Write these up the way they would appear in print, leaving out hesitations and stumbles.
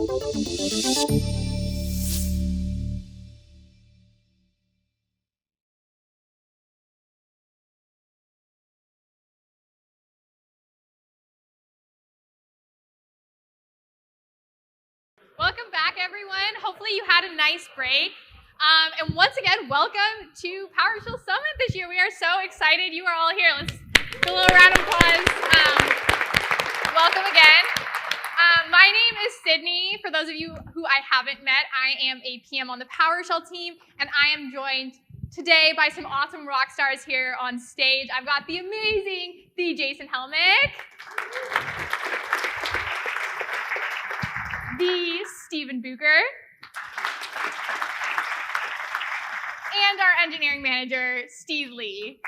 Welcome back, everyone. Hopefully you had a nice break. And once again, welcome to PowerShell Summit this year. We are so excited you are all here. Let's do a little round of applause. Welcome again. My name is Sydney. For those of you who I haven't met, I am a PM on the PowerShell team, and I am joined today by some awesome rock stars here on stage. I've got the amazing Jason Helmick, the Stephen Bucher, and our engineering manager, Steve Lee.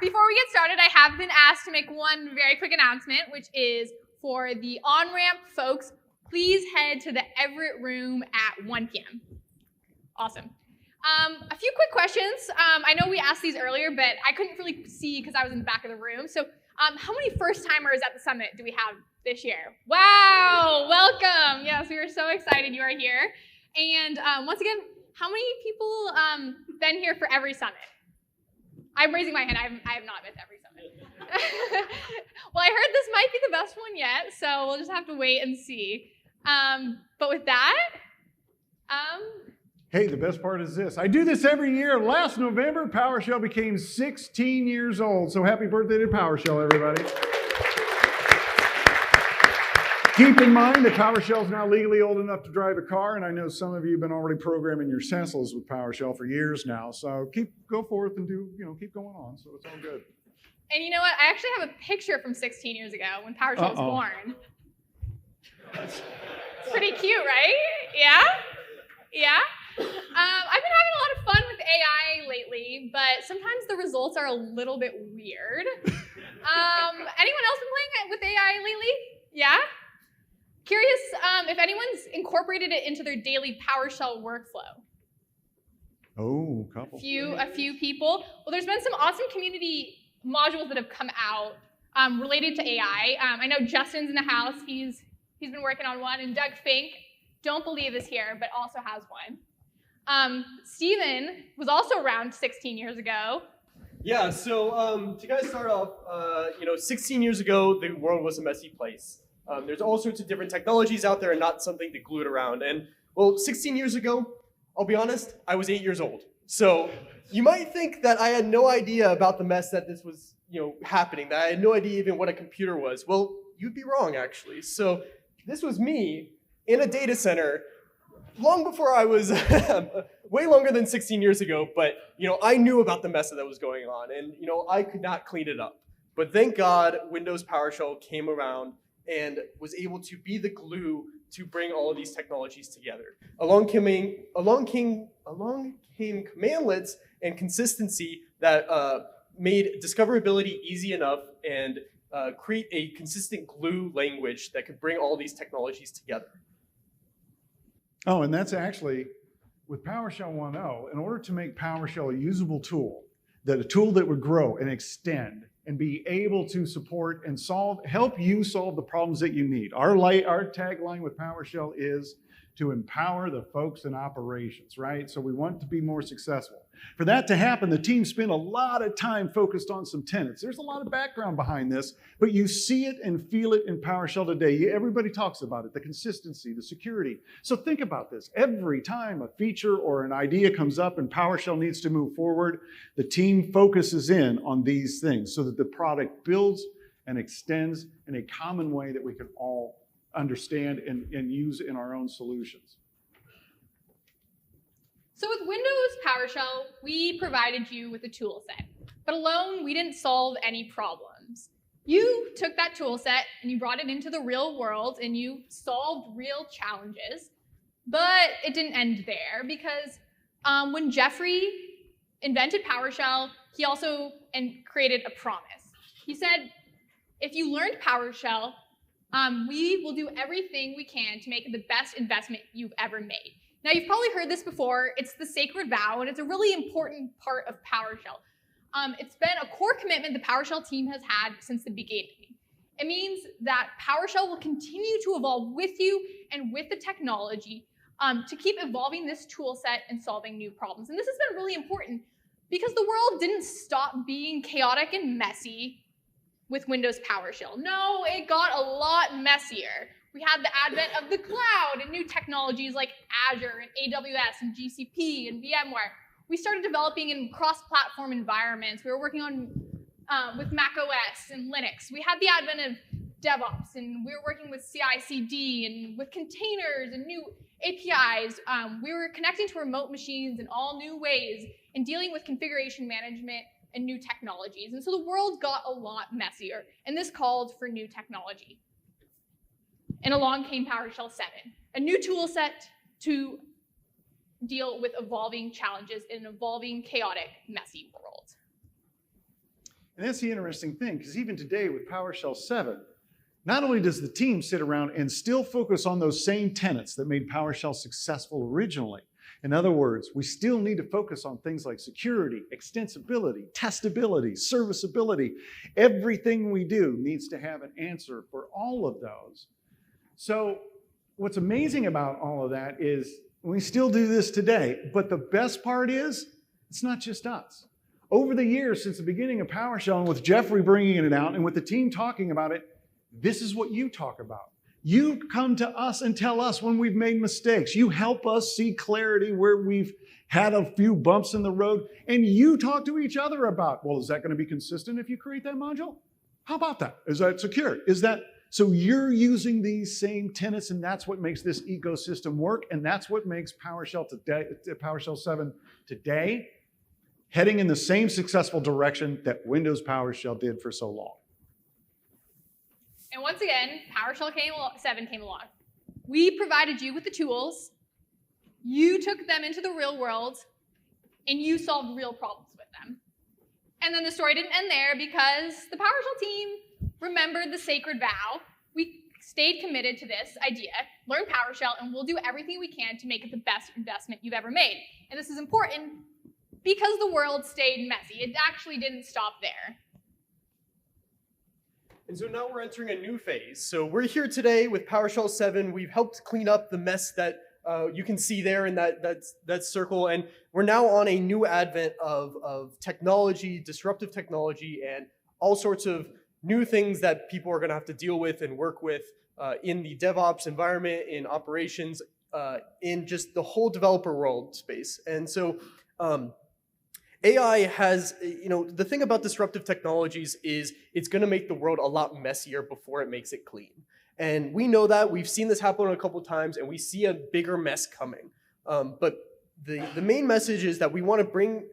Before we get started, I have been asked to make one very quick announcement, which is for the on-ramp folks, please head to the Everett room at 1 p.m. Awesome. A few quick questions. I know we asked these earlier, but I couldn't really see because I was in the back of the room. So how many first-timers at the summit do we have this year? Wow, welcome. Yes, we are so excited you are here. And once again, how many people been here for every summit? I'm raising my hand. I have not missed every summit. Well, I heard this might be the best one yet, so we'll just have to wait and see. But with that, Hey, the best part is this. I do this every year. Last November, PowerShell became 16 years old. So happy birthday to PowerShell, everybody. Keep in mind that PowerShell is now legally old enough to drive a car, and I know some of you have been already programming your Cecils with PowerShell for years now. So go forth and keep going on. So it's all good. And you know what? I actually have a picture from 16 years ago when PowerShell was born. It's pretty cute, right? Yeah? Yeah? I've been having a lot of fun with AI lately, but sometimes the results are a little bit weird. Anyone else been playing with AI lately? Yeah? Curious if anyone's incorporated it into their daily PowerShell workflow. Oh, a couple. A few people. Well, there's been some awesome community modules that have come out related to AI. I know Justin's in the house. He's been working on one, and Doug Fink, don't believe is here, but also has one. Steven was also around 16 years ago. Yeah, so to kind of start off, 16 years ago, the world was a messy place. There's all sorts of different technologies out there and not something to glue it around. And, well, 16 years ago, I'll be honest, I was 8 years old. So you might think that I had no idea about the mess that this was, happening, that I had no idea even what a computer was. Well, you'd be wrong, actually. So this was me in a data center long before I was, way longer than 16 years ago, but, I knew about the mess that was going on, and, I could not clean it up. But thank God, Windows PowerShell came around and was able to be the glue to bring all of these technologies together. Along came commandlets and consistency that made discoverability easy enough and create a consistent glue language that could bring all these technologies together. Oh, and that's actually, with PowerShell 1.0, in order to make PowerShell a usable tool, a tool that would grow and extend and be able to support and help you solve the problems that you need. Our tagline with PowerShell is to empower the folks in operations, right? So we want to be more successful. For that to happen, the team spent a lot of time focused on some tenets. There's a lot of background behind this, but you see it and feel it in PowerShell today. Everybody talks about it, the consistency, the security. So think about this. Every time a feature or an idea comes up and PowerShell needs to move forward, the team focuses in on these things so that the product builds and extends in a common way that we can all understand and use in our own solutions. So with Windows PowerShell, we provided you with a tool set, but alone we didn't solve any problems. You took that tool set and you brought it into the real world and you solved real challenges, but it didn't end there because when Jeffrey invented PowerShell, he also created a promise. He said, if you learned PowerShell, we will do everything we can to make it the best investment you've ever made. Now, you've probably heard this before. It's the sacred vow, and it's a really important part of PowerShell. It's been a core commitment the PowerShell team has had since the beginning. It means that PowerShell will continue to evolve with you and with the technology to keep evolving this tool set and solving new problems. And this has been really important because the world didn't stop being chaotic and messy with Windows PowerShell. No, it got a lot messier. We had the advent of the cloud and new technologies like Azure and AWS and GCP and VMware. We started developing in cross-platform environments. We were working on with Mac OS and Linux. We had the advent of DevOps, and we were working with CI/CD and with containers and new APIs. We were connecting to remote machines in all new ways and dealing with configuration management and new technologies. And so the world got a lot messier, and this called for new technology. And along came PowerShell 7, a new tool set to deal with evolving challenges in an evolving, chaotic, messy world. And that's the interesting thing, because even today with PowerShell 7, not only does the team sit around and still focus on those same tenets that made PowerShell successful originally. In other words, we still need to focus on things like security, extensibility, testability, serviceability. Everything we do needs to have an answer for all of those. So what's amazing about all of that is we still do this today, but the best part is it's not just us. Over the years, since the beginning of PowerShell, and with Jeffrey bringing it out and with the team talking about it, this is what you talk about. You come to us and tell us when we've made mistakes. You help us see clarity where we've had a few bumps in the road, and you talk to each other about, well, is that going to be consistent if you create that module? How about that? Is that secure? Is that, so you're using these same tenets, and that's what makes this ecosystem work, and that's what makes PowerShell today, PowerShell 7 today, heading in the same successful direction that Windows PowerShell did for so long. And once again, PowerShell 7 came along. We provided you with the tools, you took them into the real world, and you solved real problems with them. And then the story didn't end there because the PowerShell team remembered the sacred vow. We stayed committed to this idea, learn PowerShell, and we'll do everything we can to make it the best investment you've ever made. And this is important because the world stayed messy. It actually didn't stop there. And so now we're entering a new phase. So we're here today with PowerShell 7. We've helped clean up the mess that you can see there in that circle. And we're now on a new advent of technology, disruptive technology, and all sorts of new things that people are going to have to deal with and work with in the DevOps environment, in operations, in just the whole developer world space. And so AI has, the thing about disruptive technologies is it's going to make the world a lot messier before it makes it clean. And we know that. We've seen this happen a couple of times, and we see a bigger mess coming. But the main message is that we want to bring,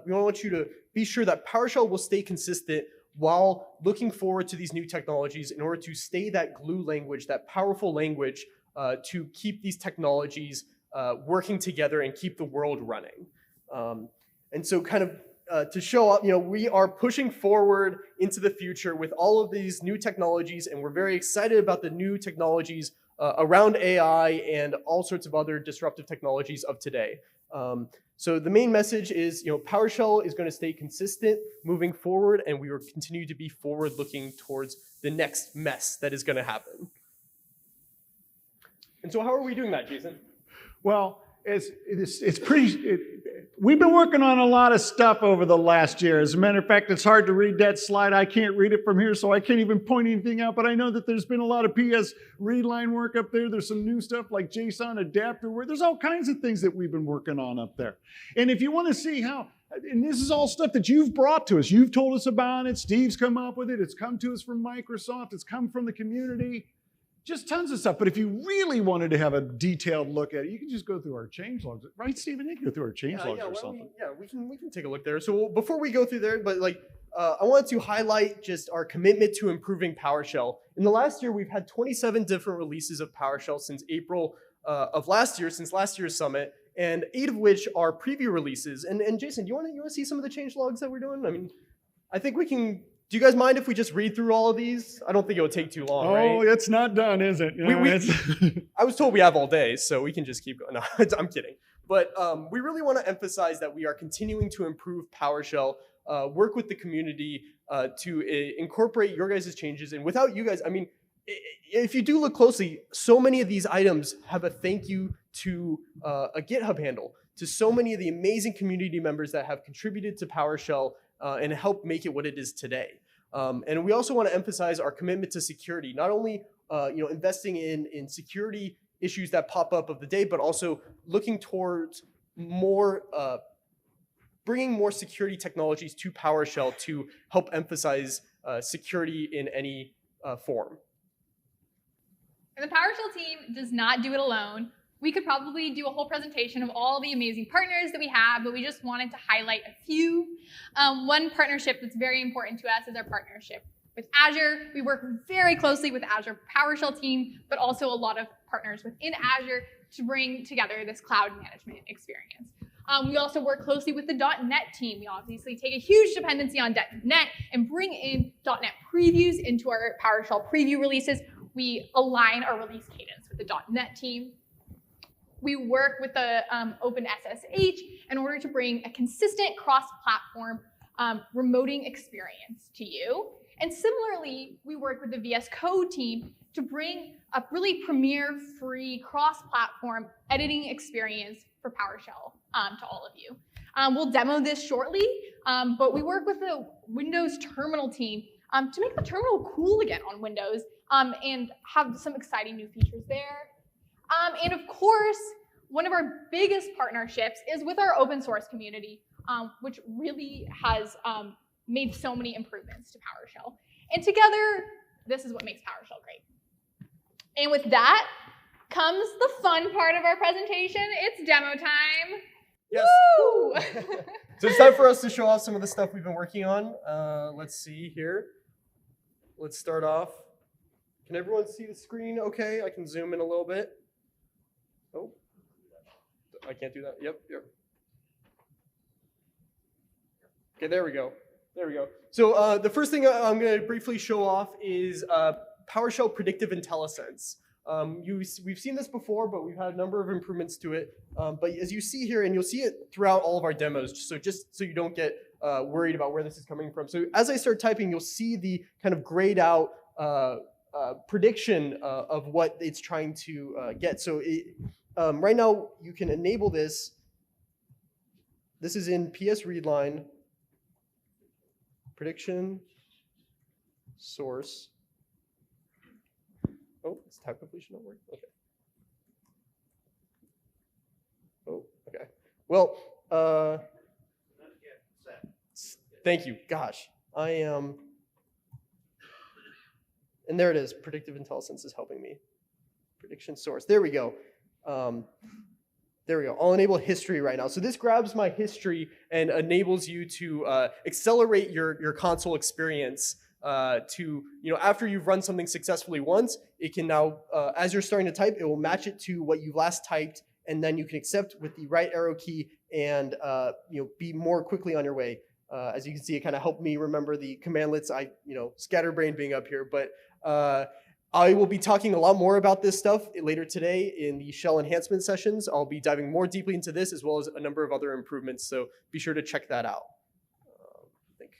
we want you to be sure that PowerShell will stay consistent while looking forward to these new technologies in order to stay that glue language, that powerful language to keep these technologies working together and keep the world running. And so kind of to show up, we are pushing forward into the future with all of these new technologies, and we're very excited about the new technologies around AI and all sorts of other disruptive technologies of today. So the main message is, PowerShell is going to stay consistent moving forward, and we will continue to be forward-looking towards the next mess that is going to happen. And so how are we doing that, Jason? Well, it's pretty. We've been working on a lot of stuff over the last year. As a matter of fact, it's hard to read that slide. I can't read it from here, so I can't even point anything out. But I know that there's been a lot of PS readline work up there. There's some new stuff like JSON adapter work. There's all kinds of things that we've been working on up there. And if you want to see how, and this is all stuff that you've brought to us. You've told us about it. Steve's come up with it. It's come to us from Microsoft. It's come from the community. Just tons of stuff. But if you really wanted to have a detailed look at it, you can just go through our change logs. Right, Stephen? You can go through our change logs or something. We can take a look there. So before we go through there, but I wanted to highlight just our commitment to improving PowerShell. In the last year, we've had 27 different releases of PowerShell since April of last year, since last year's summit, and 8 of which are preview releases. And Jason, do you want to see some of the change logs that we're doing? I mean, I think we can. Do you guys mind if we just read through all of these? I don't think it would take too long, right? Oh, it's not done, is it? I was told we have all day, so we can just keep going. No, I'm kidding. But we really want to emphasize that we are continuing to improve PowerShell, work with the community to incorporate your guys' changes. And without you guys, I mean, if you do look closely, so many of these items have a thank you to a GitHub handle, to so many of the amazing community members that have contributed to PowerShell and helped make it what it is today. And we also want to emphasize our commitment to security, not only investing in security issues that pop up of the day, but also looking towards more, bringing more security technologies to PowerShell to help emphasize security in any form. And the PowerShell team does not do it alone. We could probably do a whole presentation of all the amazing partners that we have, but we just wanted to highlight a few. One partnership that's very important to us is our partnership with Azure. We work very closely with Azure PowerShell team, but also a lot of partners within Azure to bring together this cloud management experience. We also work closely with the .NET team. We obviously take a huge dependency on .NET and bring in .NET previews into our PowerShell preview releases. We align our release cadence with the .NET team. We work with the OpenSSH in order to bring a consistent cross-platform remoting experience to you. And similarly, we work with the VS Code team to bring a really premier, free, cross-platform editing experience for PowerShell to all of you. We'll demo this shortly, but we work with the Windows Terminal team to make the terminal cool again on Windows and have some exciting new features there. And of course, one of our biggest partnerships is with our open source community, which really has made so many improvements to PowerShell. And together, this is what makes PowerShell great. And with that comes the fun part of our presentation. It's demo time. Yes. Woo! So it's time for us to show off some of the stuff we've been working on. Let's see here. Let's start off. Can everyone see the screen okay? I can zoom in a little bit. Oh, I can't do that. Yep. Okay, there we go. So the first thing I'm going to briefly show off is PowerShell Predictive IntelliSense. We've seen this before, but we've had a number of improvements to it. But as you see here, and you'll see it throughout all of our demos, just so you don't get worried about where this is coming from. So as I start typing, you'll see the kind of grayed out prediction of what it's trying to get. So right now, you can enable this. This is in PS readline, prediction, source. Oh, this tab completion not work. Okay. Oh, okay. Well, thank you. Gosh, I am. And there it is. Predictive IntelliSense is helping me. Prediction source. There we go. There we go. I'll enable history right now. So this grabs my history and enables you to accelerate your console experience. To after you've run something successfully once, it can now, as you're starting to type, it will match it to what you last typed, and then you can accept with the right arrow key and be more quickly on your way. As you can see, it kind of helped me remember the commandlets. Scatterbrain being up here, but I will be talking a lot more about this stuff later today in the shell enhancement sessions. I'll be diving more deeply into this as well as a number of other improvements. So be sure to check that out. I think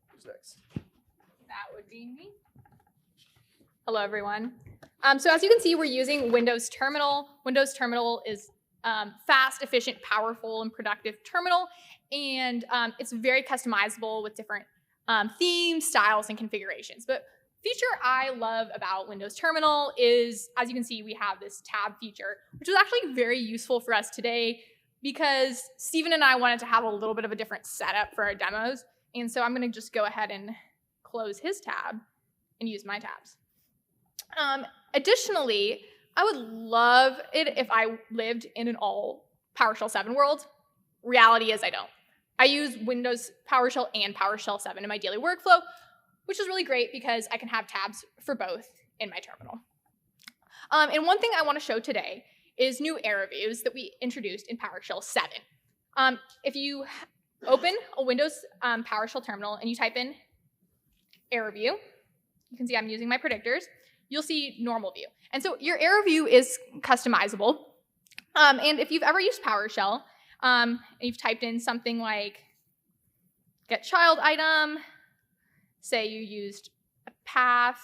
who's next? That would be me. Hello, everyone. So as you can see, we're using Windows Terminal. Windows Terminal is fast, efficient, powerful, and productive terminal. And it's very customizable with different themes, styles, and configurations. But feature I love about Windows Terminal is, as you can see, we have this tab feature, which was actually very useful for us today because Stephen and I wanted to have a little bit of a different setup for our demos. And so I'm going to just go ahead and close his tab and use my tabs. Additionally, I would love it if I lived in an all PowerShell 7 world. Reality is I don't. I use Windows PowerShell and PowerShell 7 in my daily workflow, which is really great because I can have tabs for both in my terminal. And one thing I want to show today is new error views that we introduced in PowerShell 7. If you open a Windows PowerShell terminal and you type in error view, you can see I'm using my predictors, you'll see normal view. And so your error view is customizable. And if you've ever used PowerShell, and you've typed in something like get child item, say you used a path,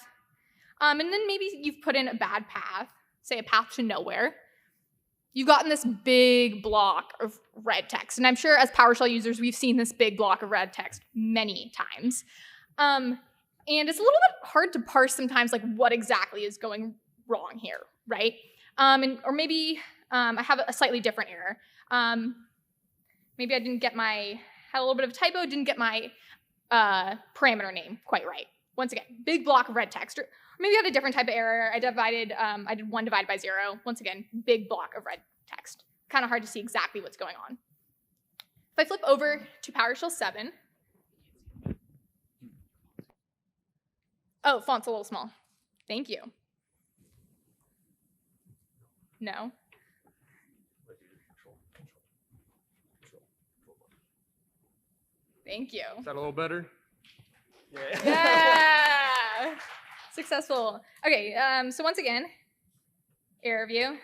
And then maybe you've put in a bad path, say a path to nowhere. You've gotten this big block of red text. And I'm sure as PowerShell users, we've seen this big block of red text many times. And it's a little bit hard to parse sometimes, like what exactly is going wrong here, right? Or maybe I have a slightly different error. Maybe I had a little bit of a typo, didn't get my parameter name quite right. Once again, big block of red text. Or maybe I had a different type of error. I did 1 divided by 0. Once again, big block of red text. Kind of hard to see exactly what's going on. If I flip over to PowerShell 7, oh, font's a little small. Thank you. No. Thank you. Is that a little better? Yeah. Successful. Okay, so once again, error view.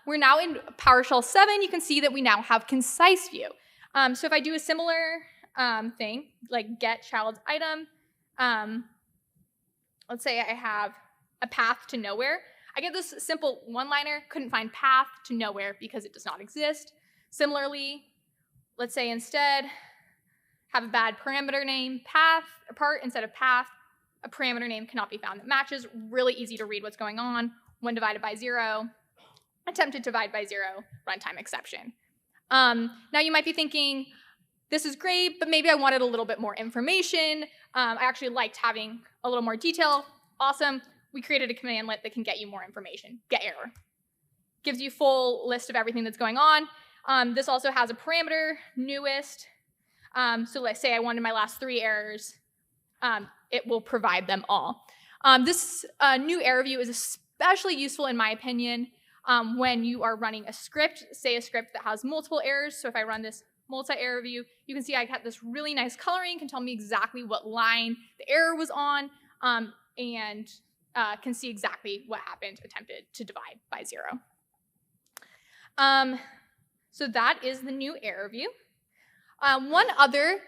We're now in PowerShell 7. You can see that we now have concise view. So if I do a similar thing, like get child's item, let's say I have a path to nowhere. I get this simple one-liner, couldn't find path to nowhere because it does not exist. Similarly, let's say instead, have a bad parameter name, path, or part instead of path. A parameter name cannot be found that matches. Really easy to read what's going on. 1 divided by 0. Attempted to divide by 0. Runtime exception. Now you might be thinking, this is great, but maybe I wanted a little bit more information. I actually liked having a little more detail. Awesome. We created a commandlet that can get you more information. Get error. Gives you full list of everything that's going on. This also has a parameter, newest. So let's say I wanted my last 3 errors. It will provide them all. This new error view is especially useful, in my opinion, when you are running a script, say a script that has multiple errors. So if I run this multi-error view, you can see I got this really nice coloring, can tell me exactly what line the error was on, and can see exactly what happened, attempted to divide by 0. So that is the new error view. One other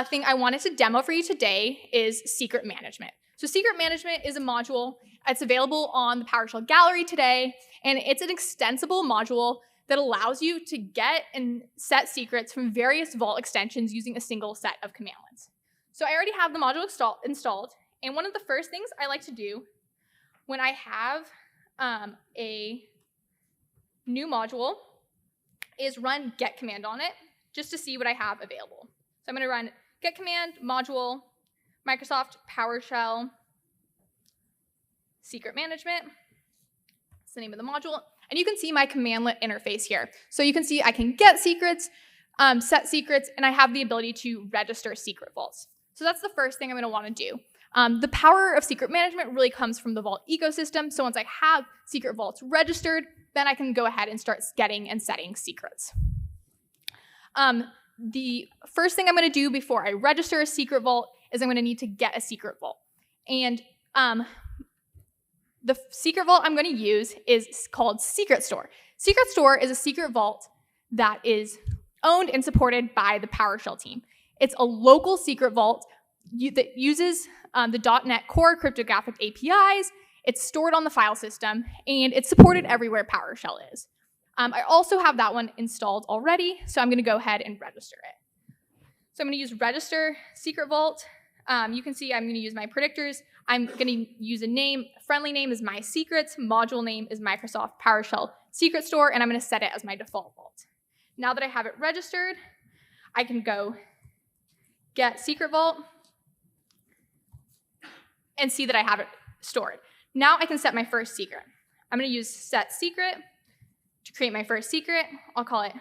thing I wanted to demo for you today is secret management. So secret management is a module. It's available on the PowerShell gallery today, and it's an extensible module that allows you to get and set secrets from various Vault extensions using a single set of commandlets. So I already have the module installed, and one of the first things I like to do when I have a new module is run get command on it, just to see what I have available. So I'm going to run get command module Microsoft PowerShell secret management. That's the name of the module. And you can see my commandlet interface here. So you can see I can get secrets, set secrets, and I have the ability to register secret vaults. So that's the first thing I'm going to want to do. The power of secret management really comes from the Vault ecosystem. So once I have secret vaults registered, then I can go ahead and start getting and setting secrets. The first thing I'm going to do before I register a secret vault is I'm going to need to get a secret vault. And the secret vault I'm going to use is called Secret Store. Secret Store is a secret vault that is owned and supported by the PowerShell team. It's a local secret vault that uses the .NET Core cryptographic APIs. It's stored on the file system, and it's supported everywhere PowerShell is. I also have that one installed already, so I'm going to go ahead and register it. So I'm going to use register secret vault. You can see I'm going to use my predictors. I'm going to use a name. Friendly name is my secrets. Module name is Microsoft PowerShell Secret Store, and I'm going to set it as my default vault. Now that I have it registered, I can go get secret vault and see that I have it stored. Now I can set my first secret. I'm going to use set secret to create my first secret. I'll call it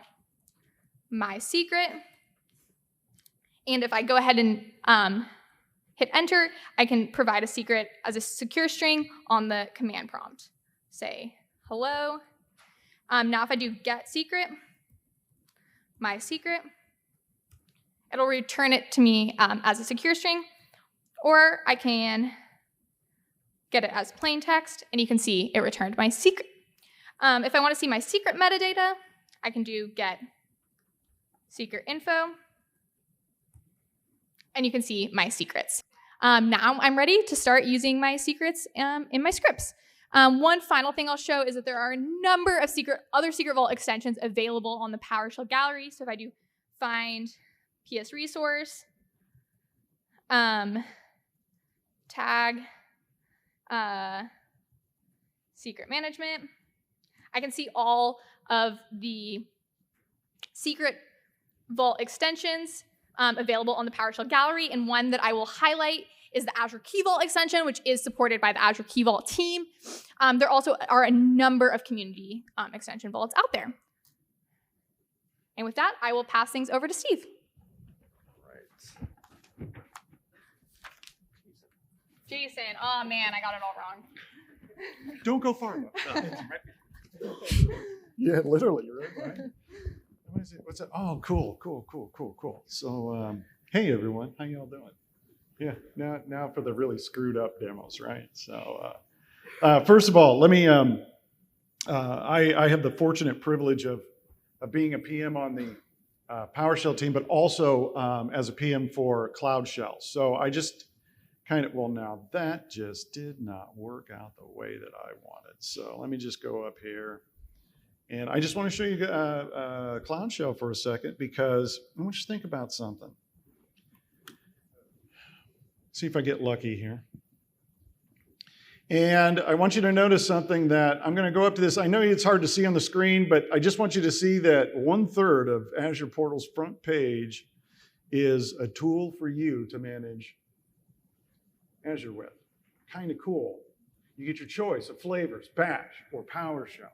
my secret. And if I go ahead and hit enter, I can provide a secret as a secure string on the command prompt. Say hello. Now if I do get secret, my secret, it'll return it to me as a secure string, or I can get it as plain text, and you can see it returned my secret. If I want to see my secret metadata, I can do get secret info, and you can see my secrets. Now I'm ready to start using my secrets in my scripts. One final thing I'll show is that there are a number of other Secret Vault extensions available on the PowerShell gallery. So if I do find PS resource, tag, secret management, I can see all of the Secret Vault extensions available on the PowerShell gallery, and one that I will highlight is the Azure Key Vault extension, which is supported by the Azure Key Vault team. There also are a number of community extension vaults out there. And with that, I will pass things over to Steve. Right. Jason, oh man, I got it all wrong. Don't go far enough. Yeah, literally, right? What is it? What's that? Oh, cool. So, hey everyone, how y'all doing? Yeah, now for the really screwed up demos, right? So, first of all, let me. I have the fortunate privilege of being a PM on the PowerShell team, but also as a PM for CloudShell. So I just now that just did not work out the way that I wanted. So let me just go up here. And I just want to show you CloudShell for a second, because I want you to think about something. See if I get lucky here. And I want you to notice something that I'm going to go up to this. I know it's hard to see on the screen, but I just want you to see that 1/3 of Azure Portal's front page is a tool for you to manage Azure with. Kind of cool. You get your choice of flavors, Bash or PowerShell.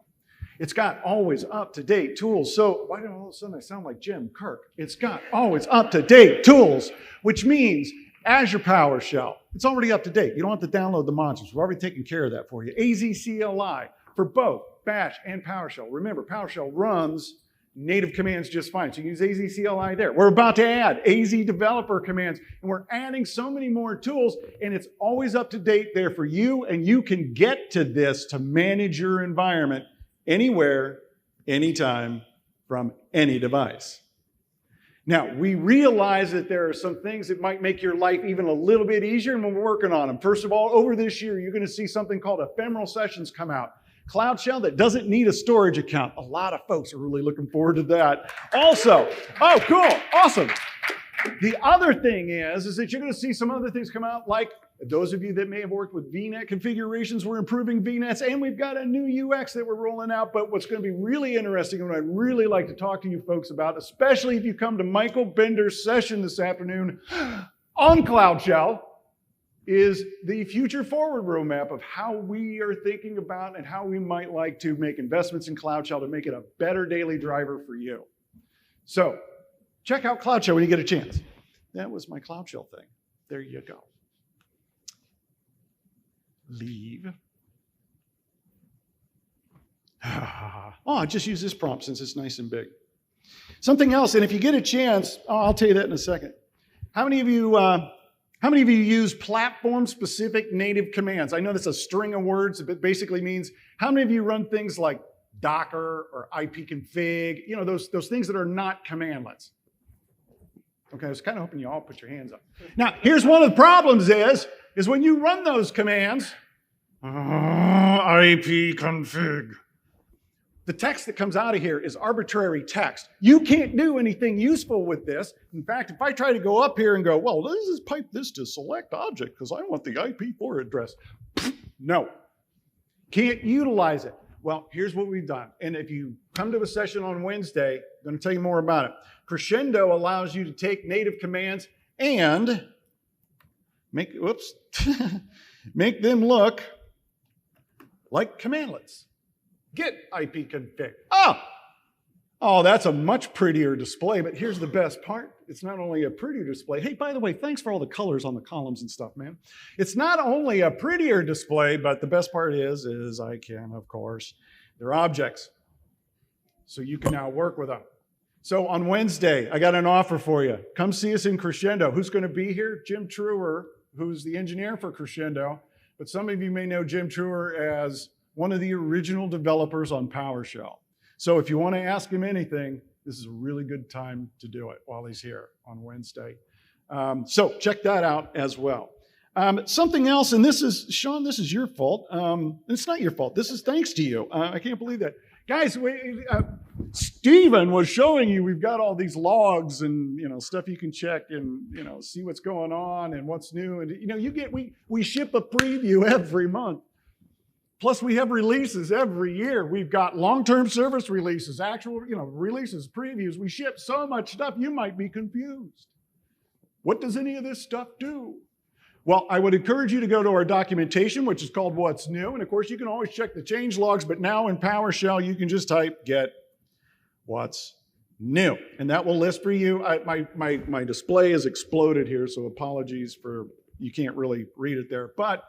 It's got always up-to-date tools. So why do all of a sudden I sound like Jim Kirk? It's got always up-to-date tools, which means Azure PowerShell. It's already up to date. You don't have to download the modules. We've already taken care of that for you. AZ-CLI for both Bash and PowerShell. Remember, PowerShell runs native commands just fine. So use AZ-CLI there. We're about to add AZ developer commands, and we're adding so many more tools, and it's always up to date there for you, and you can get to this to manage your environment anywhere, anytime, from any device. Now, we realize that there are some things that might make your life even a little bit easier, and we're working on them. First of all, over this year, you're going to see something called ephemeral sessions come out. CloudShell that doesn't need a storage account. A lot of folks are really looking forward to that. Also, oh, cool, awesome. The other thing is that you're going to see some other things come out, like those of you that may have worked with VNet configurations, we're improving VNets, and we've got a new UX that we're rolling out. But what's going to be really interesting, and what I'd really like to talk to you folks about, especially if you come to Michael Bender's session this afternoon on CloudShell, is the future forward roadmap of how we are thinking about and how we might like to make investments in CloudShell to make it a better daily driver for you. So check out CloudShell when you get a chance. That was my CloudShell thing. There you go. Leave. Oh, I'll just use this prompt since it's nice and big. Something else, and if you get a chance, I'll tell you that in a second. How many of you use platform-specific native commands? I know that's a string of words, but it basically means how many of you run things like Docker or ipconfig, you know, those things that are not commandlets. Okay, I was kind of hoping you all put your hands up. Now, here's one of the problems is when you run those commands, ipconfig, the text that comes out of here is arbitrary text. You can't do anything useful with this. In fact, if I try to go up here and go, well, let's just pipe this to select object because I want the IP4 address. No, can't utilize it. Well, here's what we've done. And if you come to a session on Wednesday, I'm going to tell you more about it. Crescendo allows you to take native commands and make them look like commandlets. Get ipconfig. Oh, that's a much prettier display, but here's the best part. It's not only a prettier display. Hey, by the way, thanks for all the colors on the columns and stuff, man. It's not only a prettier display, but the best part is I can, of course, they're objects. So you can now work with them. So on Wednesday, I got an offer for you. Come see us in Crescendo. Who's going to be here? Jim Truer, who's the engineer for Crescendo. But some of you may know Jim Truer as one of the original developers on PowerShell. So if you want to ask him anything, this is a really good time to do it while he's here on Wednesday. So check that out as well. Something else, and this is, Sean, this is your fault. It's not your fault. This is thanks to you. I can't believe that. Guys, Stephen was showing you we've got all these logs and, stuff you can check and, see what's going on and what's new. And, we ship a preview every month. Plus, we have releases every year. We've got long-term service releases, actual, releases, previews. We ship so much stuff, you might be confused. What does any of this stuff do? Well, I would encourage you to go to our documentation, which is called What's New. And of course, you can always check the change logs, but now in PowerShell, you can just type get what's new. And that will list for you. My display has exploded here, so apologies for you can't really read it there. But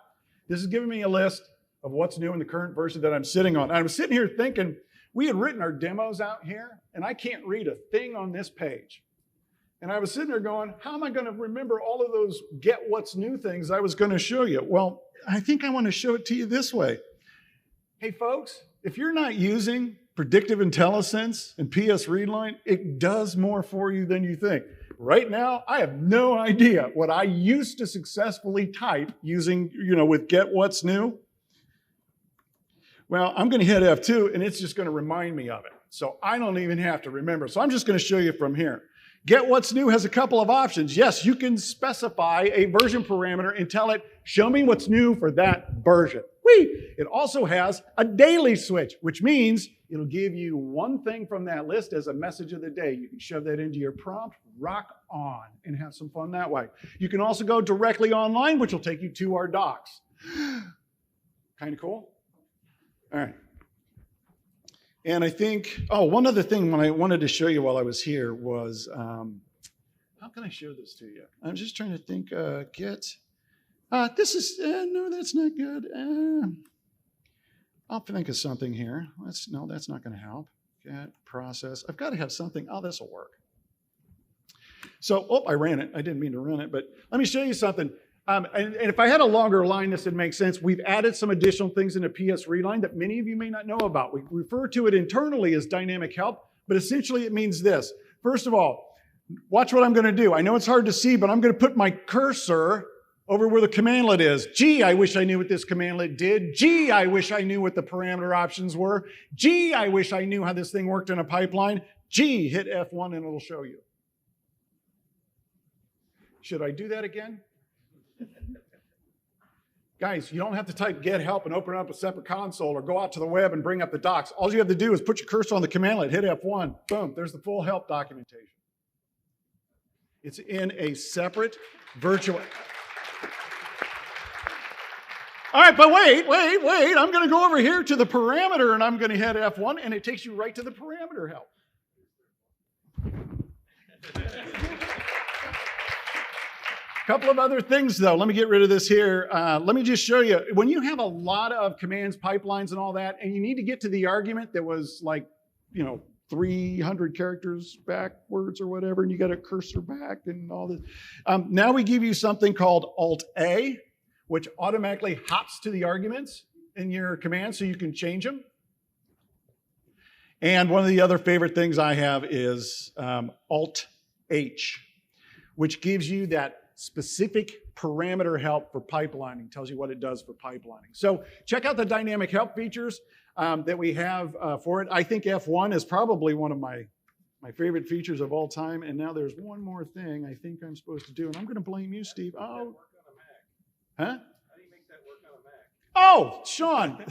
this is giving me a list of what's new in the current version that I'm sitting on. And I was sitting here thinking, we had written our demos out here, and I can't read a thing on this page. And I was sitting there going, how am I going to remember all of those get what's new things I was going to show you? Well, I think I want to show it to you this way. Hey, folks, if you're not using predictive IntelliSense and PS Readline, it does more for you than you think. Right now, I have no idea what I used to successfully type using, with get what's new. Well, I'm going to hit F2, and it's just going to remind me of it. So I don't even have to remember. So I'm just going to show you from here. Get what's new has a couple of options. Yes, you can specify a version parameter and tell it, show me what's new for that version. Whee! It also has a daily switch, which means it'll give you one thing from that list as a message of the day. You can shove that into your prompt, rock on, and have some fun that way. You can also go directly online, which will take you to our docs. Kind of cool? All right. And I think, one other thing I wanted to show you while I was here was, how can I show this to you? I'm just trying to think, this is, no, that's not good. I'll think of something here. No, that's not going to help. Get process. I've got to have something. Oh, this will work. So, I ran it. I didn't mean to run it, but let me show you something. And if I had a longer line, this would make sense. We've added some additional things into PS Readline that many of you may not know about. We refer to it internally as dynamic help, but essentially it means this. First of all, watch what I'm going to do. I know it's hard to see, but I'm going to put my cursor over where the commandlet is. Gee, I wish I knew what this commandlet did. Gee, I wish I knew what the parameter options were. Gee, I wish I knew how this thing worked in a pipeline. Gee, hit F1 and it'll show you. Should I do that again? Guys, you don't have to type get help and open up a separate console or go out to the web and bring up the docs. All you have to do is put your cursor on the commandlet, hit F1, boom, there's the full help documentation. It's in a separate virtual. All right, but wait. I'm going to go over here to the parameter and I'm going to hit F1 and it takes you right to the parameter help. Couple of other things, though. Let me get rid of this here. Let me just show you. When you have a lot of commands, pipelines, and all that, and you need to get to the argument that was like, 300 characters backwards or whatever, and you got a cursor back and all this. Now we give you something called Alt-A, which automatically hops to the arguments in your command so you can change them. And one of the other favorite things I have is Alt-H, which gives you that specific parameter help for pipelining, tells you what it does for pipelining. So check out the dynamic help features that we have for it. I think F1 is probably one of my favorite features of all time. And now there's one more thing I think I'm supposed to do, and I'm going to blame you, Steve. Oh, huh? How do you make that work on a Mac? Oh, Sean.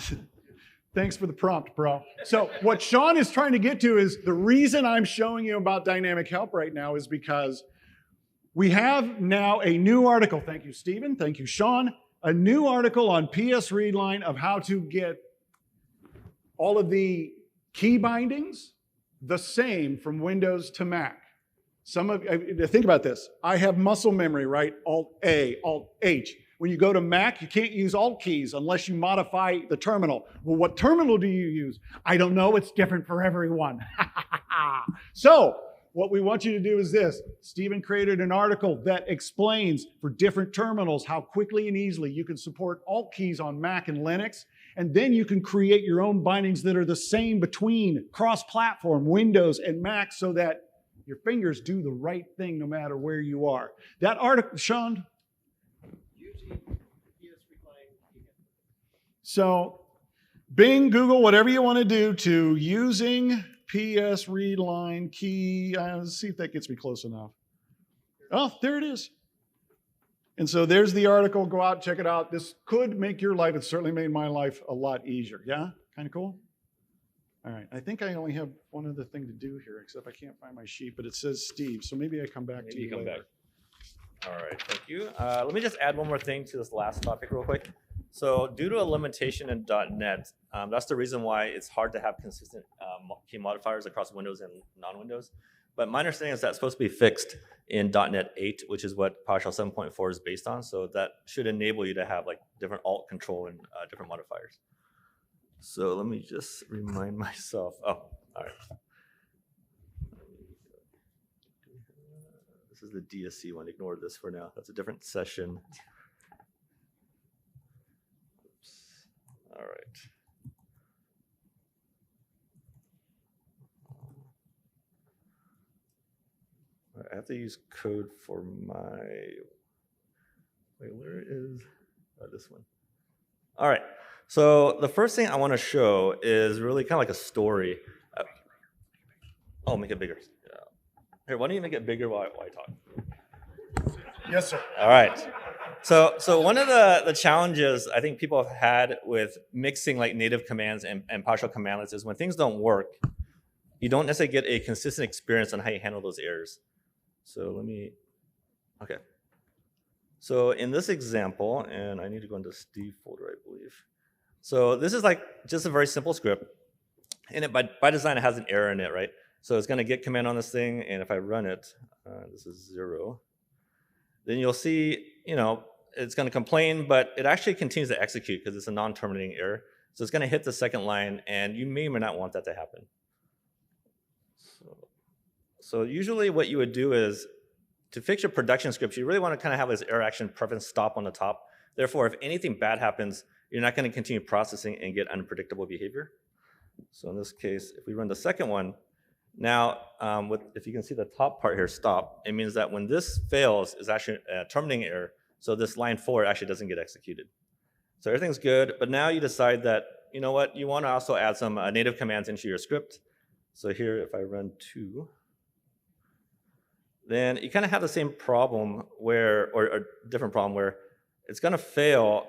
Thanks for the prompt, bro. So what Sean is trying to get to is the reason I'm showing you about dynamic help right now is because we have now a new article. Thank you, Stephen. Thank you, Sean. A new article on PS Readline of how to get all of the key bindings the same from Windows to Mac. Think about this. I have muscle memory, right? Alt-A, Alt-H. When you go to Mac, you can't use Alt keys unless you modify the terminal. Well, what terminal do you use? I don't know. It's different for everyone. So, what we want you to do is this. Stephen created an article that explains for different terminals how quickly and easily you can support Alt keys on Mac and Linux, and then you can create your own bindings that are the same between cross-platform Windows and Mac so that your fingers do the right thing no matter where you are. That article, Sean? Using So Bing, Google, whatever you want to do to using PS read line key. Let's see if that gets me close enough. Oh, there it is. And so there's the article. Go out, check it out. This could make your life. It certainly made my life a lot easier. Yeah? Kind of cool? All right. I think I only have one other thing to do here, except I can't find my sheet, but it says Steve. So maybe I come back to you later. All right. Thank you. Let me just add one more thing to this last topic real quick. So due to a limitation in .NET, that's the reason why it's hard to have consistent key modifiers across Windows and non-Windows. But my understanding is that's supposed to be fixed in .NET 8, which is what PowerShell 7.4 is based on. So that should enable you to have like different alt control and different modifiers. So let me just remind myself. Oh, all right. This is the DSC one. Ignore this for now. That's a different session. Oops. All right. I have to use code for my, wait, where is, this one. All right, so the first thing I want to show is really kind of like a story. Oh, make it bigger. Yeah. Here, why don't you make it bigger while I talk? Yes, sir. All right. So one of the challenges I think people have had with mixing like native commands and PowerShell commandlets is when things don't work, you don't necessarily get a consistent experience on how you handle those errors. So let me, okay. So in this example, and I need to go into Steve folder, I believe. So this is like just a very simple script. And it, by design, it has an error in it, right? So it's going to get command on this thing, and if I run it, this is 0. Then you'll see, you know, it's going to complain, but it actually continues to execute because it's a non-terminating error. So it's going to hit the second line, and you may or may not want that to happen. So usually what you would do is, to fix your production scripts, you really want to kind of have this error action preference stop on the top. Therefore, if anything bad happens, you're not going to continue processing and get unpredictable behavior. So in this case, if we run the second one, now if you can see the top part here, stop, it means that when this fails, is actually a terminating error. So this line 4 actually doesn't get executed. So everything's good, but now you decide that, you know what, you want to also add some native commands into your script. So here, if I run 2, then you kind of have the same problem where, or different problem where it's going to fail,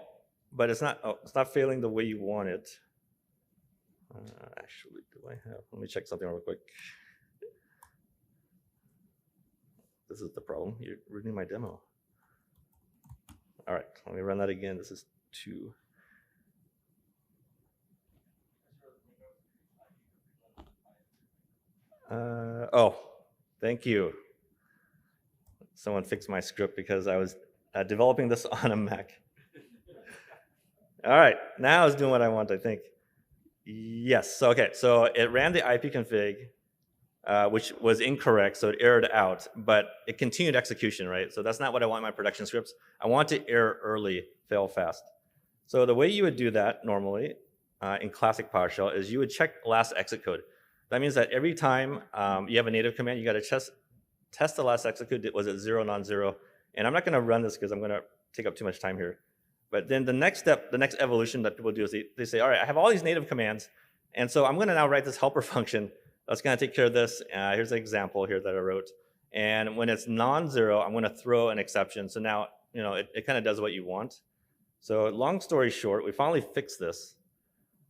but it's not failing the way you want it. Actually, do I have, let me check something real quick. This is the problem. You're reading my demo. All right, let me run that again. This is 2. Oh, thank you. Someone fixed my script because I was developing this on a Mac. All right, now it's doing what I want, I think. Yes, so, okay, so it ran the ipconfig, which was incorrect, so it errored out, but it continued execution, right? So that's not what I want in my production scripts. I want to error early, fail fast. So the way you would do that normally in classic PowerShell is you would check last exit code. That means that every time you have a native command, you got to test the last execute. Was it 0, non-zero? And I'm not going to run this because I'm going to take up too much time here. But then the next step, the next evolution that people do is they say, all right, I have all these native commands, and so I'm going to now write this helper function that's going to take care of this. Here's an example here that I wrote. And when it's non-zero, I'm going to throw an exception. So now, you know, it kind of does what you want. So long story short, we finally fixed this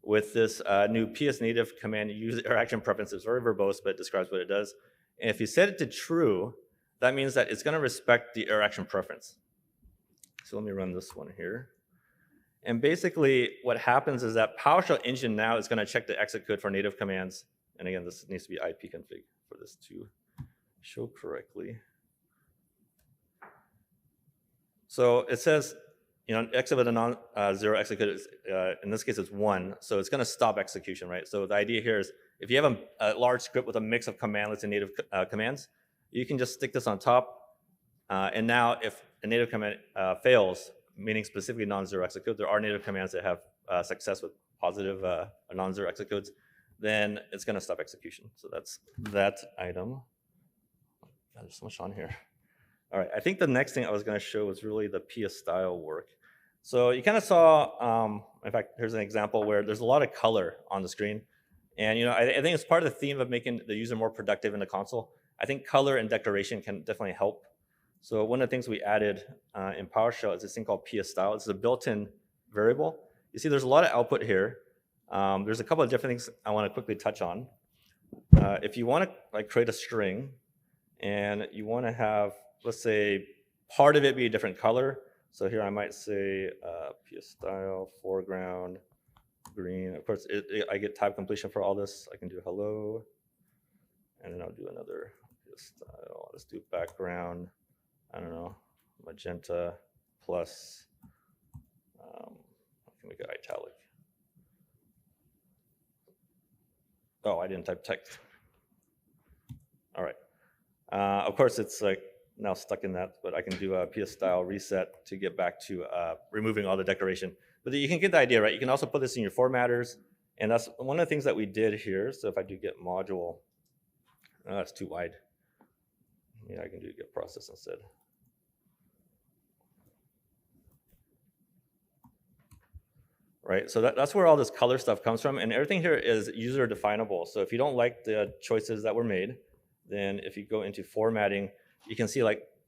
with this new PS native command. Use error action preference. It's very verbose, but it describes what it does. And if you set it to true, that means that it's going to respect the error action preference. So let me run this one here. And basically, what happens is that PowerShell engine now is going to check the exit code for native commands. And again, this needs to be ipconfig for this to show correctly. So it says, you know, exit with a non-zero exit code is, in this case, it's 1. So it's going to stop execution, right? So the idea here is, if you have a large script with a mix of commandlets and native commands, you can just stick this on top. And now if a native command fails, meaning specifically non-zero exit code, there are native commands that have success with positive non-zero exit codes, then it's going to stop execution. So that's that item. God, there's so much on here. All right, I think the next thing I was going to show was really the PS style work. So you kind of saw, in fact, here's an example where there's a lot of color on the screen. And I think it's part of the theme of making the user more productive in the console. I think color and declaration can definitely help. So one of the things we added in PowerShell is this thing called PStyle. It's a built-in variable. You see there's a lot of output here. There's a couple of different things I want to quickly touch on. If you want to create a string and you want to have, let's say, part of it be a different color. So here I might say PStyle, foreground, green. Of course, I get type completion for all this. I can do hello, and then I'll do another PStyle. Let's do background. I don't know, magenta plus. I can make it italic. Oh, I didn't type text. All right. Of course, it's like now stuck in that, but I can do a PStyle reset to get back to removing all the decoration. But you can get the idea, right? You can also put this in your formatters, and that's one of the things that we did here. So if I do get module, that's too wide. Yeah, I can do get process instead. Right, so that's where all this color stuff comes from, and everything here is user definable. So if you don't like the choices that were made, then if you go into formatting, you can see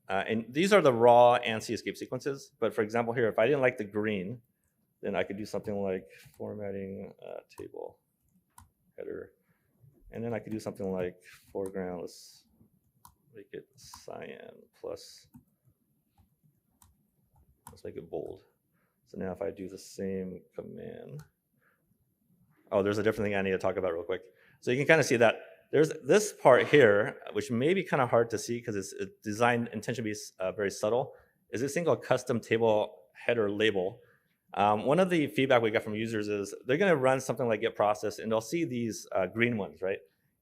and these are the raw ANSI escape sequences. But for example here, if I didn't like the green, then I could do something like formatting table header, and then I could do something like foreground. Let's make it cyan plus. Let's make it bold. So now if I do the same command, oh, there's a different thing I need to talk about real quick. So you can kind of see that there's this part here, which may be kind of hard to see because it's designed intentionally to be very subtle, is this thing called custom table header label. One of the feedback we got from users is they're going to run something like get process, and they'll see these green ones, right?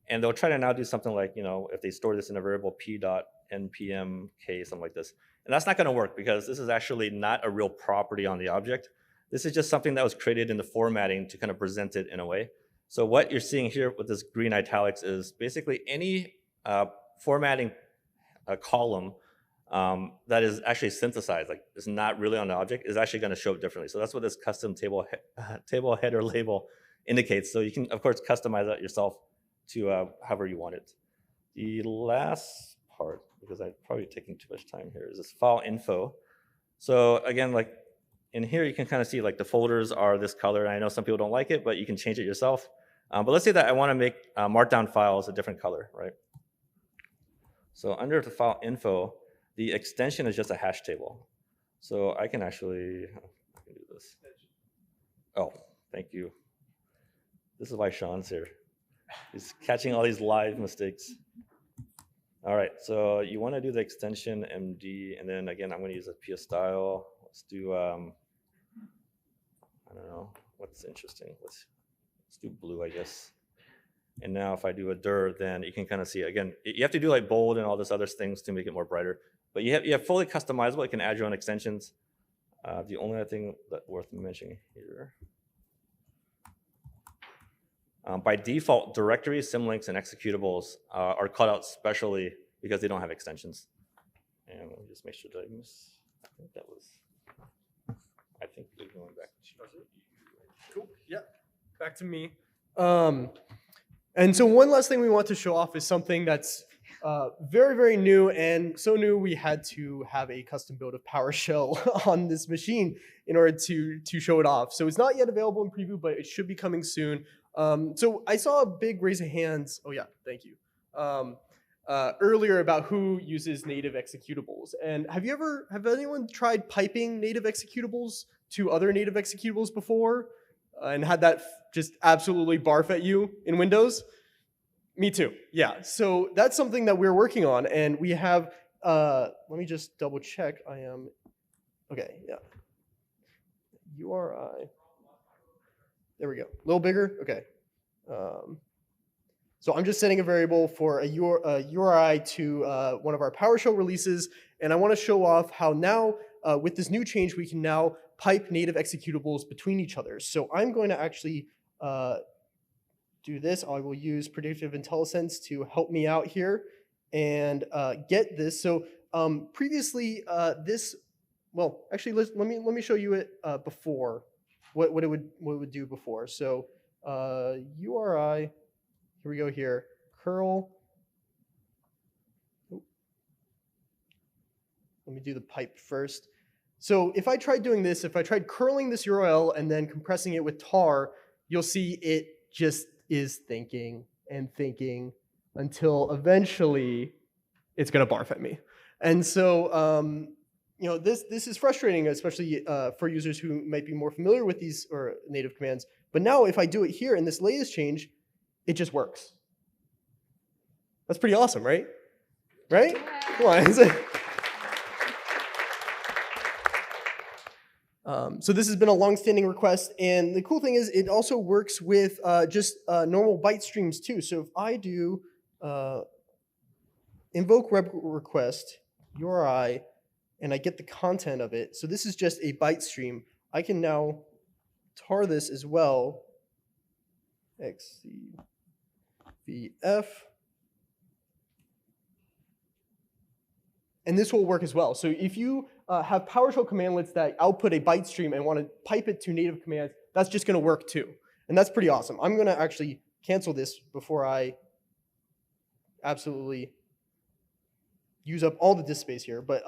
And they'll try to now do something like, if they store this in a variable p.npmk, something like this. And that's not going to work because this is actually not a real property on the object. This is just something that was created in the formatting to kind of present it in a way. So what you're seeing here with this green italics is basically any formatting column that is actually synthesized, like it's not really on the object, is actually going to show up differently. So that's what this custom table header label indicates. So you can, of course, customize that yourself to however you want it. The last part, because I'm probably taking too much time here, is this file info. So again, like in here, you can kind of see like the folders are this color. I know some people don't like it, but you can change it yourself. But let's say that I want to make markdown files a different color, right? So under the file info, the extension is just a hash table. So I can actually, I can do this. Oh, thank you. This is why Sean's here. He's catching all these live mistakes. All right, so you want to do the extension MD, and then again, I'm going to use a PStyle. Let's do, I don't know, what's interesting? Let's do blue, I guess. And now if I do a dir, then you can kind of see, again, you have to do like bold and all this other things to make it more brighter. But you have fully customizable. You can add your own extensions. The only other thing that worth mentioning here. By default, directories, symlinks, and executables are cut out specially because they don't have extensions. And let me just make sure that I miss. I think that was. I think we're going back to. Cool. Yeah. Back to me. And so one last thing we want to show off is something that's very, very new, and so new we had to have a custom build of PowerShell on this machine in order to show it off. So it's not yet available in preview, but it should be coming soon. So I saw a big raise of hands. Oh yeah, thank you. Earlier about who uses native executables. And have anyone tried piping native executables to other native executables before and had that just absolutely barf at you in Windows? Me too. Yeah. So that's something that we're working on, and we have. Let me just double check. I am. Okay. Yeah. URI. There we go. A little bigger. Okay. So I'm just setting a variable for a URI to one of our PowerShell releases, and I want to show off how now with this new change we can now pipe native executables between each other. So I'm going to actually do this. I will use predictive IntelliSense to help me out here and get this. So previously this well, actually, let me show you it before, what it would do before. So URI, here we go here, curl. Let me do the pipe first. So if I tried doing this, if I tried curling this URL and then compressing it with tar, you'll see it just is thinking and thinking until eventually it's going to barf at me. And so, this is frustrating, especially for users who might be more familiar with these or native commands. But now if I do it here in this latest change, it just works. That's pretty awesome, right? Right? Come on. So this has been a long-standing request, and the cool thing is it also works with just normal byte streams too. So if I do invoke web request URI, and I get the content of it, so this is just a byte stream, I can now tar this as well, xcvf, and this will work as well. So if you have PowerShell commandlets that output a byte stream and want to pipe it to native commands, that's just going to work too. And that's pretty awesome. I'm going to actually cancel this before I absolutely use up all the disk space here. But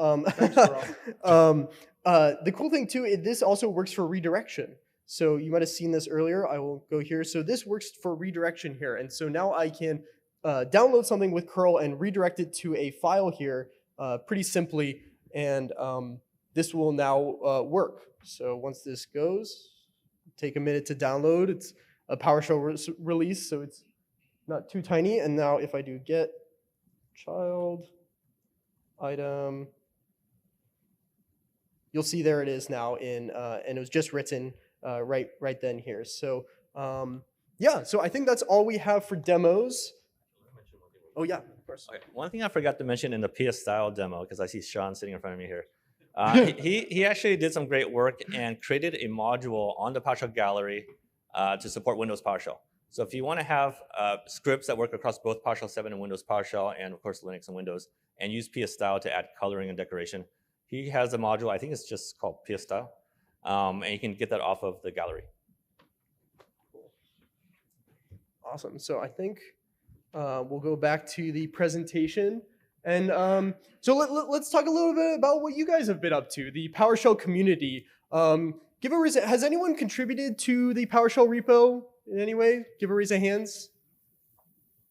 the cool thing too, this also works for redirection. So you might have seen this earlier. I will go here. So this works for redirection here. And so now I can download something with curl and redirect it to a file here pretty simply. And this will now work. So once this goes, take a minute to download. It's a PowerShell release, so it's not too tiny. And now if I do get child item, you'll see there it is now in, and it was just written right then here. So yeah, so I think that's all we have for demos. Oh yeah, of course. Okay. One thing I forgot to mention in the PS style demo, because I see Sean sitting in front of me here, he actually did some great work and created a module on the PowerShell gallery to support Windows PowerShell. So if you want to have scripts that work across both PowerShell 7 and Windows PowerShell, and of course Linux and Windows, and use PS style to add coloring and decoration, he has a module, I think it's just called PS style, and you can get that off of the gallery. Awesome. So I think we'll go back to the presentation. And so let's talk a little bit about what you guys have been up to, the PowerShell community. Give a reason. Has anyone contributed to the PowerShell repo in any way? Give a raise of hands.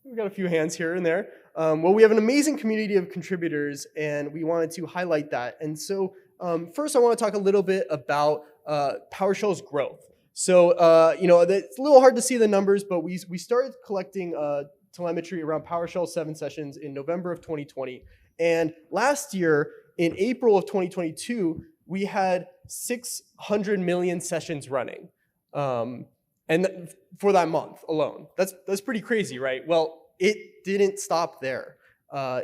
We've got a few hands here and there. Well, we have an amazing community of contributors, and we wanted to highlight that. And so first, I want to talk a little bit about PowerShell's growth. So it's a little hard to see the numbers, but we started collecting telemetry around PowerShell 7 sessions in November of 2020. And last year, in April of 2022, we had 600 million sessions running. And for that month alone. That's pretty crazy, right? Well, it didn't stop there.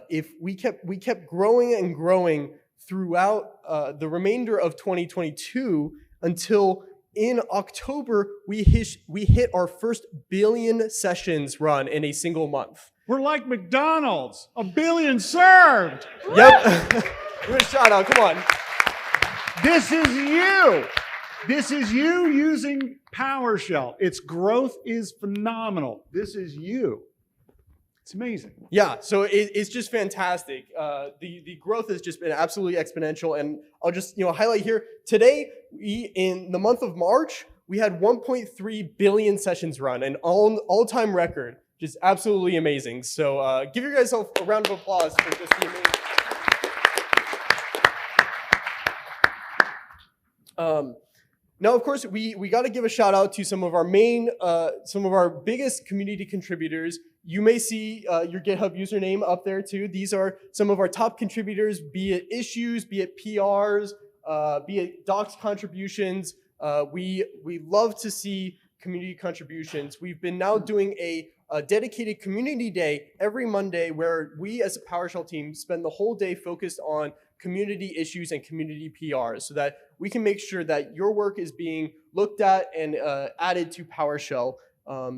If we kept growing and growing throughout the remainder of 2022 until in October, we hit our first billion sessions run in a single month. We're like McDonald's, 1 billion served. Yep. Give it a shout out, come on. This is you. This is you using PowerShell. Its growth is phenomenal. This is you. It's amazing. Yeah, so it's just fantastic. The growth has just been absolutely exponential, and I'll just highlight here today. In the month of March, we had 1.3 billion sessions run, an all-time record. Just absolutely amazing. So give yourself a round of applause for just the amazing. Now, of course, we got to give a shout out to some of our biggest community contributors. You may see your GitHub username up there too. These are some of our top contributors, be it issues, be it PRs, be it docs contributions. We love to see community contributions. We've been now doing a dedicated community day every Monday where we as a PowerShell team spend the whole day focused on community issues and community PRs so that we can make sure that your work is being looked at and added to PowerShell.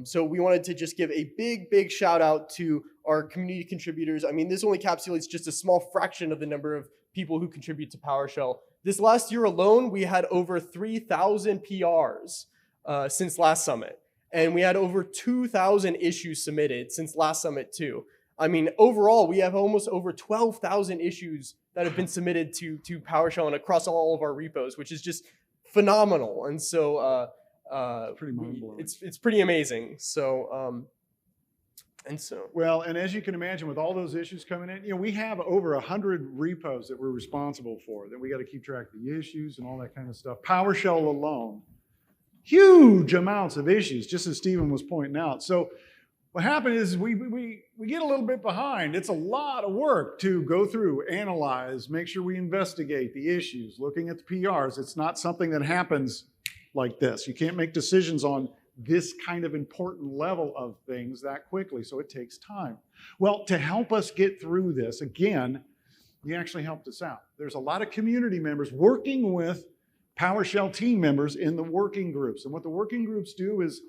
So we wanted to just give a big shout out to our community contributors. I mean, this only encapsulates just a small fraction of the number of people who contribute to PowerShell. This last year alone, we had over 3,000 PRs since last summit. And we had over 2,000 issues submitted since last summit too. I mean, overall, we have almost over 12,000 issues that have been submitted to PowerShell and across all of our repos, which is just phenomenal. And so Pretty mind-blowing. it's pretty amazing. So Well, and as you can imagine, with all those issues coming in, we have over 100 repos that we're responsible for. That we got to keep track of the issues and all that kind of stuff. PowerShell alone, huge amounts of issues, just as Stephen was pointing out. So what happened is we get a little bit behind. It's a lot of work to go through, analyze, make sure we investigate the issues, looking at the PRs. It's not something that happens like this. You can't make decisions on this kind of important level of things that quickly, so it takes time. Well, to help us get through this, again, you actually helped us out. There's a lot of community members working with PowerShell team members in the working groups. And what the working groups do is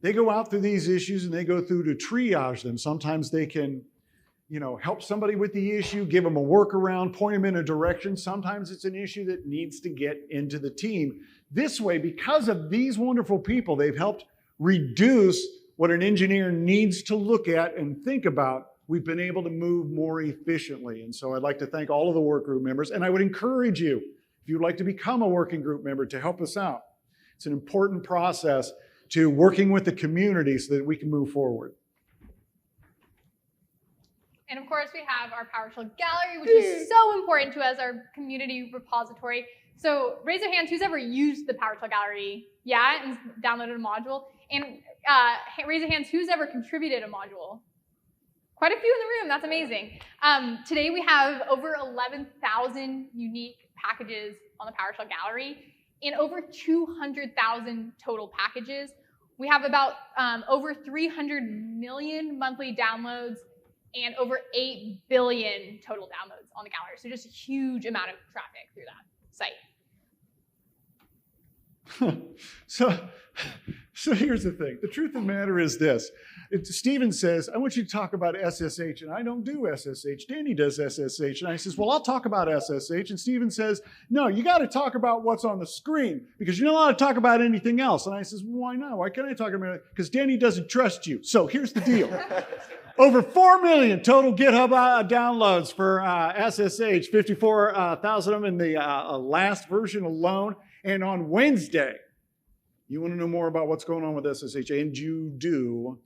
they go out through these issues and they go through to triage them. Sometimes they can, help somebody with the issue, give them a workaround, point them in a direction. Sometimes it's an issue that needs to get into the team. This way, because of these wonderful people, they've helped reduce what an engineer needs to look at and think about. We've been able to move more efficiently. And so I'd like to thank all of the work group members. And I would encourage you, if you'd like to become a working group member, to help us out. It's an important process to working with the community so that we can move forward. And of course, we have our PowerShell gallery, which is so important to us, our community repository. So raise your hands, who's ever used the PowerShell gallery? Yeah, and downloaded a module. And raise your hands, who's ever contributed a module? Quite a few in the room, that's amazing. Today we have over 11,000 unique packages on the PowerShell gallery and over 200,000 total packages. We have about over 300 million monthly downloads and over 8 billion total downloads on the gallery. So just a huge amount of traffic through that site. So here's the thing. The truth of the matter is this. Stephen says, I want you to talk about SSH, and I don't do SSH. Danny does SSH. And I says, well, I'll talk about SSH. And Stephen says, no, you got to talk about what's on the screen because you're not allowed to talk about anything else. And I says, well, why not? Why can't I talk about it? Because Danny doesn't trust you. So here's the deal. Over 4 million total GitHub downloads for SSH, 54,000 of them in the last version alone. And on Wednesday, you want to know more about what's going on with SSH, and you do,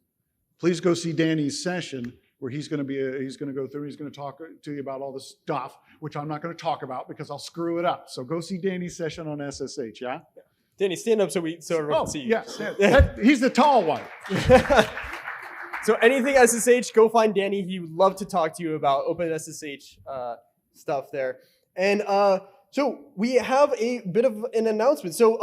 please go see Danny's session where he's going to go through, he's going to talk to you about all this stuff, which I'm not going to talk about because I'll screw it up. So go see Danny's session on SSH, yeah? Danny, stand up so everyone can see you. Yes, he's the tall one. So anything SSH, go find Danny. He would love to talk to you about OpenSSH stuff there. And so we have a bit of an announcement. So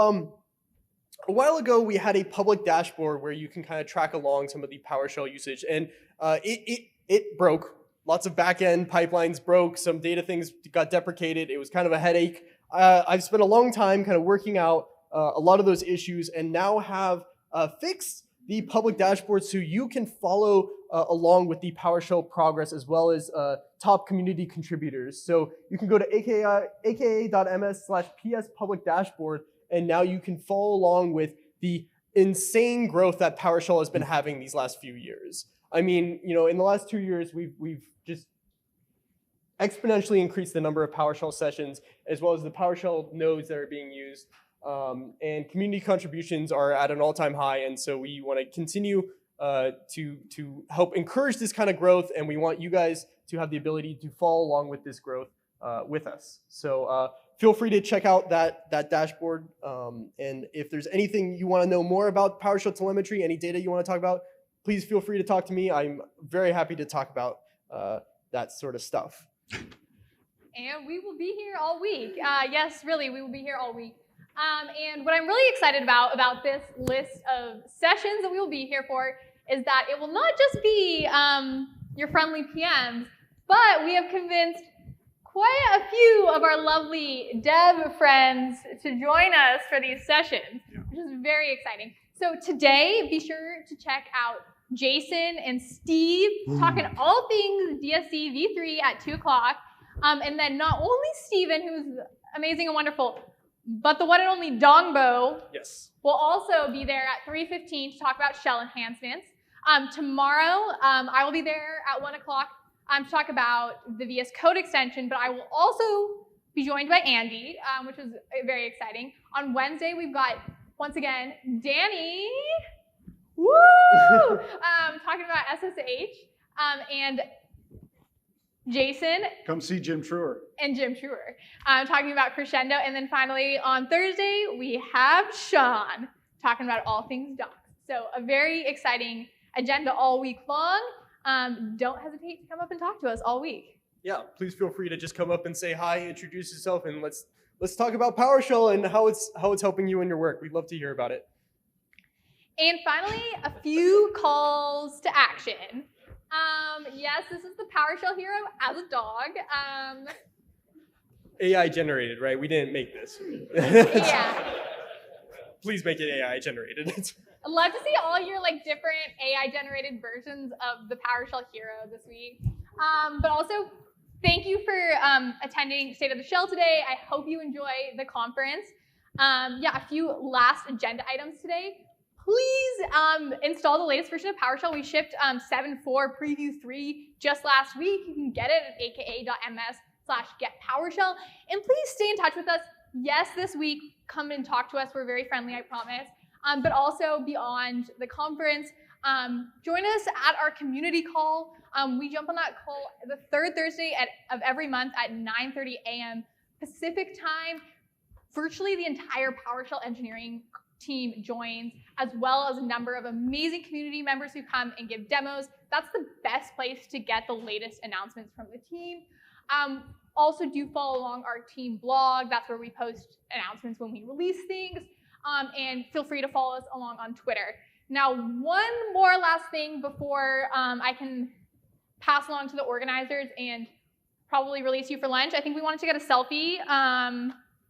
a while ago, we had a public dashboard where you can kind of track along some of the PowerShell usage, and it broke. Lots of backend pipelines broke. Some data things got deprecated. It was kind of a headache. I've spent a long time kind of working out a lot of those issues, and now have fixed the public dashboard so you can follow along with the PowerShell progress as well as top community contributors. So you can go to aka.ms/ps public dashboard, and now you can follow along with the insane growth that PowerShell has been having these last few years. I mean, in the last 2 years, we've just exponentially increased the number of PowerShell sessions, as well as the PowerShell nodes that are being used. And community contributions are at an all-time high, and so we want to continue to help encourage this kind of growth, and we want you guys to have the ability to follow along with this growth with us. So feel free to check out that dashboard, and if there's anything you want to know more about PowerShell telemetry, any data you want to talk about, please feel free to talk to me. I'm very happy to talk about that sort of stuff. And we will be here all week. Yes, really, we will be here all week. And what I'm really excited about this list of sessions that we will be here for is that it will not just be your friendly PMs, but we have convinced quite a few of our lovely dev friends to join us for these sessions, which is very exciting. So today, be sure to check out Jason and Steve talking all things DSC v3 at 2 o'clock. And then not only Steven, who's amazing and wonderful. But the one and only Dongbo Yes. will also be there at 3:15 to talk about shell enhancements. Tomorrow, I will be there at 1 o'clock to talk about the VS Code extension, but I will also be joined by Andy, which is very exciting. On Wednesday, we've got, once again, Danny, woo, talking about SSH, and Jason Come see Jim Truer. and Jim Truer talking about Crescendo. And then finally, on Thursday, we have Sean talking about all things docs. So a very exciting agenda all week long. Don't hesitate to come up and talk to us all week. Yeah, please feel free to just come up and say hi, introduce yourself, and let's talk about PowerShell and how it's helping you in your work. We'd love to hear about it. And finally, a few calls to action. Yes, this is the PowerShell hero as a dog. AI generated, right? We didn't make this. Yeah. Please make it AI generated. I'd love to see all your different AI generated versions of the PowerShell hero this week. But also, thank you for attending State of the Shell today. I hope you enjoy the conference. Yeah, a few last agenda items today. Please install the latest version of PowerShell. We shipped 7.4 Preview 3 just last week. You can get it at aka.ms/getPowerShell. And please stay in touch with us. Yes, this week, come and talk to us. We're very friendly, I promise. But also beyond the conference, join us at our community call. We jump on that call the third Thursday of every month at 9:30 a.m. Pacific time. Virtually the entire PowerShell engineering team joins, as well as a number of amazing community members who come and give demos. That's the best place to get the latest announcements from the team. Also do follow along our team blog. That's where we post announcements when we release things. And feel free to follow us along on Twitter. Now, one more last thing before I can pass along to the organizers and probably release you for lunch. I think we wanted to get a selfie.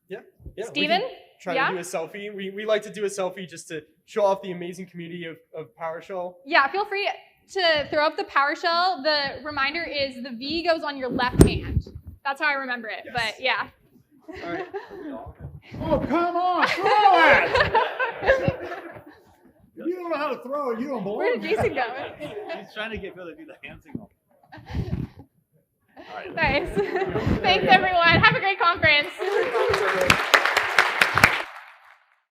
Yeah. Steven? Try to do a selfie. We like to do a selfie just to show off the amazing community of PowerShell. Yeah, feel free to throw up the PowerShell. The reminder is the V goes on your left hand. That's how I remember it, Yes. but yeah. All right. Oh, come on, throw it! If you don't know how to throw it, you don't belong. Where did Jason go? He's trying to get Bill to do the hand signal. Nice. Thanks, everyone. Have a great conference.